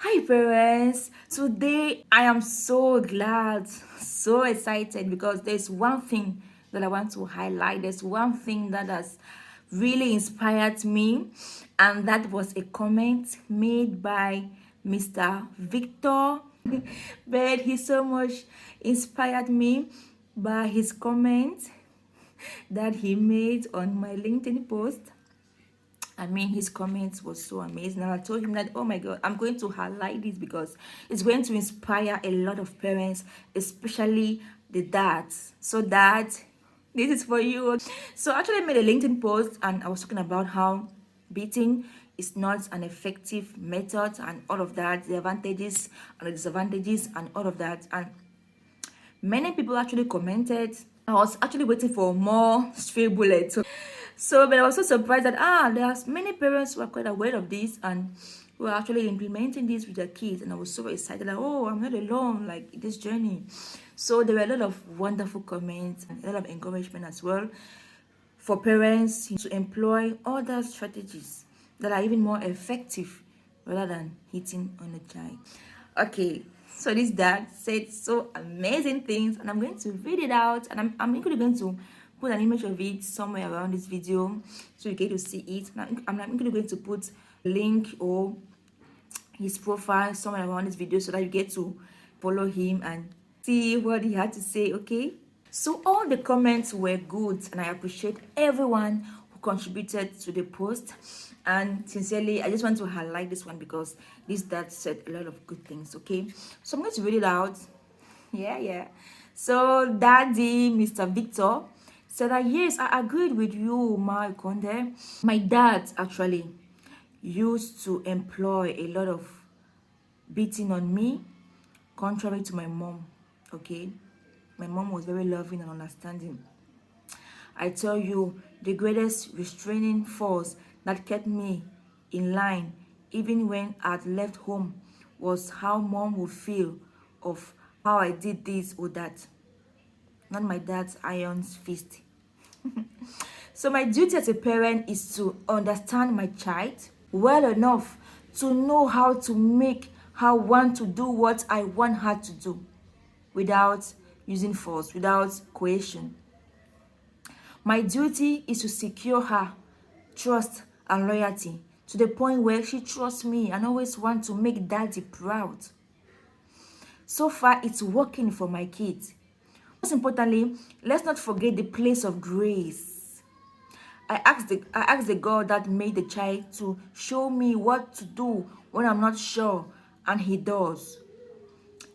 Hi parents, today I am so glad, so excited because there's one thing that I want to highlight. There's one thing that has really inspired me, and that was a comment made by Mr. Victor. But he so much inspired me by his comment that he made on my LinkedIn post. I mean, his comments was so amazing. And I told him that, oh my God, I'm going to highlight this because it's going to inspire a lot of parents, especially the dads. So, dad, this is for you. So, actually, I made a LinkedIn post and I was talking about how beating is not an effective method and all of that, the advantages and the disadvantages and all of that. And many people actually commented. I was actually waiting for more stray bullets. So, but I was so surprised that there's many parents who are quite aware of this and who are actually implementing this with their kids. And I was so excited, like, oh, I'm not alone, like this journey. So there were a lot of wonderful comments and a lot of encouragement as well for parents to employ other strategies that are even more effective rather than hitting on a child. Okay, so this dad said so amazing things, and I'm going to read it out, and I'm actually going to put an image of it somewhere around this video so you get to see it. Now, I'm actually going to put a link or his profile somewhere around this video so that you get to follow him and see what he had to say. Okay, so all the comments were good and I appreciate everyone who contributed to the post, and sincerely I just want to highlight this one because this dad said a lot of good things. Okay, so I'm going to read it out. Yeah. So daddy Mr. Victor said that yes, I agreed with you, my Conde. My dad actually used to employ a lot of beating on me, contrary to my mom. Okay, my mom was very loving and understanding. I tell you, the greatest restraining force that kept me in line, even when I'd left home, was how mom would feel of how I did this or that. Not my dad's iron fist. So my duty as a parent is to understand my child well enough to know how to make her want to do what I want her to do without using force, without coercion. My duty is to secure her trust and loyalty to the point where she trusts me and always wants to make daddy proud. So far, it's working for my kids. Most importantly, let's not forget the place of grace. I asked the God that made the child to show me what to do when I'm not sure, and he does.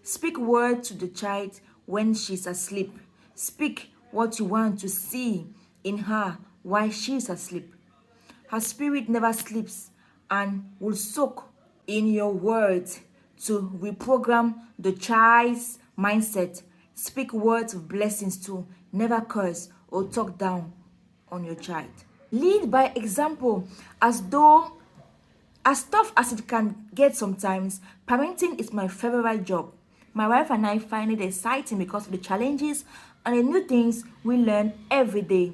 Speak word to the child when she's asleep. Speak what you want to see in her while she's asleep. Her spirit never sleeps and will soak in your words to reprogram the child's mindset. Speak words of blessings to never curse or talk down on your child. Lead by example, as tough as it can get sometimes, parenting is my favorite job. My wife and I find it exciting because of the challenges and the new things we learn every day.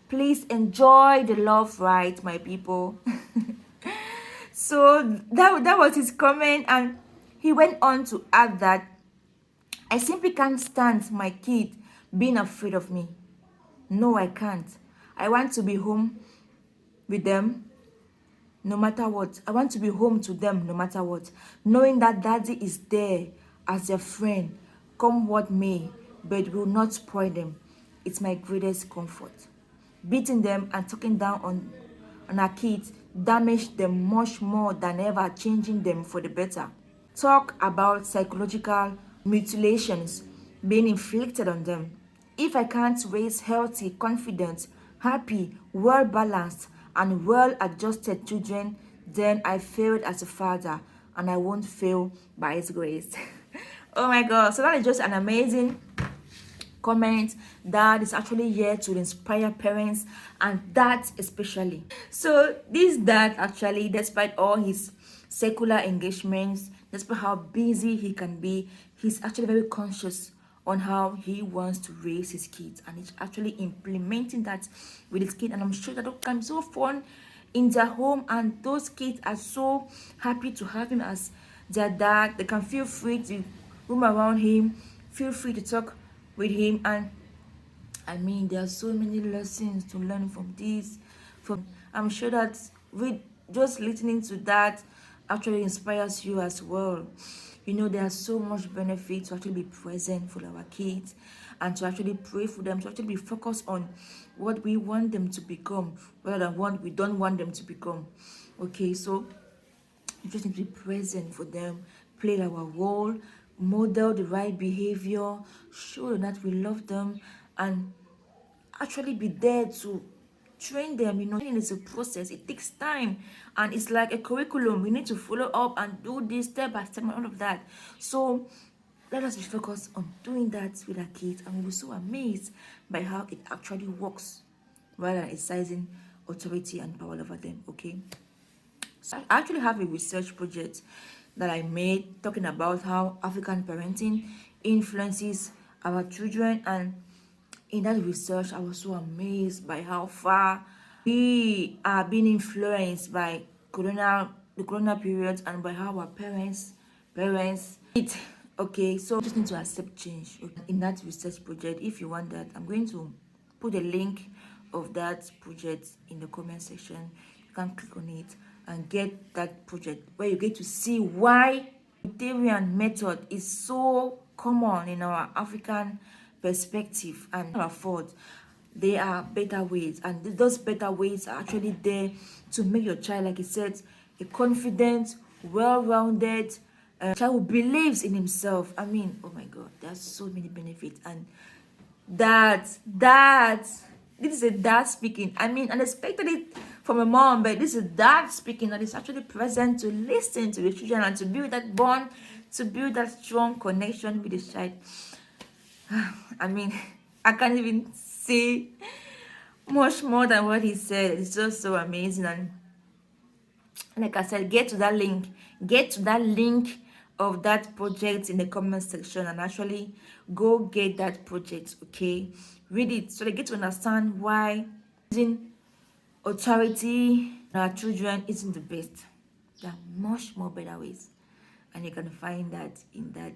Please enjoy the love ride, my people. So that was his comment, and he went on to add that I simply can't stand my kid being afraid of me. No, I can't. I want to be home with them no matter what. I want to be home to them no matter what. Knowing that daddy is there as their friend, come what may, but will not spoil them. It's my greatest comfort. Beating them and talking down on our kids damage them much more than ever changing them for the better. Talk about psychological mutilations being inflicted on them. If I can't raise healthy, confident, happy, well balanced, and well adjusted children, then I failed as a father and I won't fail by His grace. Oh my God. So that is just an amazing comment that is actually here to inspire parents, and that especially. So this dad actually, despite all his secular engagements, despite how busy he can be, he's actually very conscious on how he wants to raise his kids, and he's actually implementing that with his kid. And I'm sure that it can be so fun in their home, and those kids are so happy to have him as their dad, they can feel free to roam around him, feel free to talk with him. And I mean, there are so many lessons to learn from this. I'm sure that with just listening to that actually inspires you as well. You know, there are so much benefit to actually be present for our kids and to actually pray for them, to actually be focused on what we want them to become rather than what we don't want them to become. Okay, so we just need to be present for them, play our role, model the right behavior, show them that we love them, and actually be there to train them. You know, it's a process, it takes time, and it's like a curriculum. We need to follow up and do this step by step and all of that. So let us be focused on doing that with our kids, and we'll be so amazed by how it actually works rather than exercising authority and power over them. Okay, so I actually have a research project that I made talking about how African parenting influences our children. And in that research, I was so amazed by how far we are being influenced by the colonial periods, and by how our parents it. Okay, so just need to accept change. Okay. In that research project, if you want that, I'm going to put a link of that project in the comment section. You can click on it and get that project where you get to see why utilitarian method is so common in our African perspective and afford. There are better ways, and those better ways are actually there to make your child, like I said, a confident, well-rounded child who believes in himself. I mean, oh my God, there's so many benefits. And this is a dad speaking. I mean, unexpectedly from a mom, but this is dad speaking that is actually present to listen to the children and to build that bond, to build that strong connection with the child. I mean, I can't even say much more than what he said. It's just so amazing. And like I said, get to that link of that project in the comment section, and actually go get that project. Okay, read it so they get to understand why using authority on our children isn't the best. There are much more better ways, and you can find that in that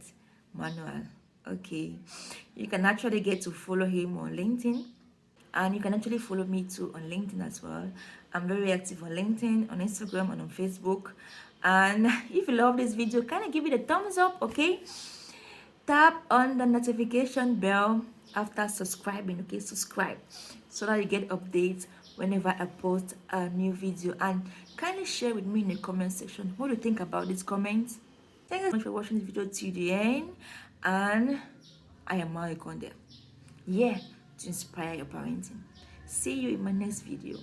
manual. Okay, you can actually get to follow him on LinkedIn, and you can actually follow me too on LinkedIn as well. I'm very active on LinkedIn, on Instagram, and on Facebook. And if you love this video, kind of give it a thumbs up. Okay, tap on the notification bell after subscribing. Okay, subscribe so that you get updates whenever I post a new video. And kindly share with me in the comment section what do you think about these comments. Thank you so much for watching this video till the end, and I am Mari Konde, to inspire your parenting. See you in my next video.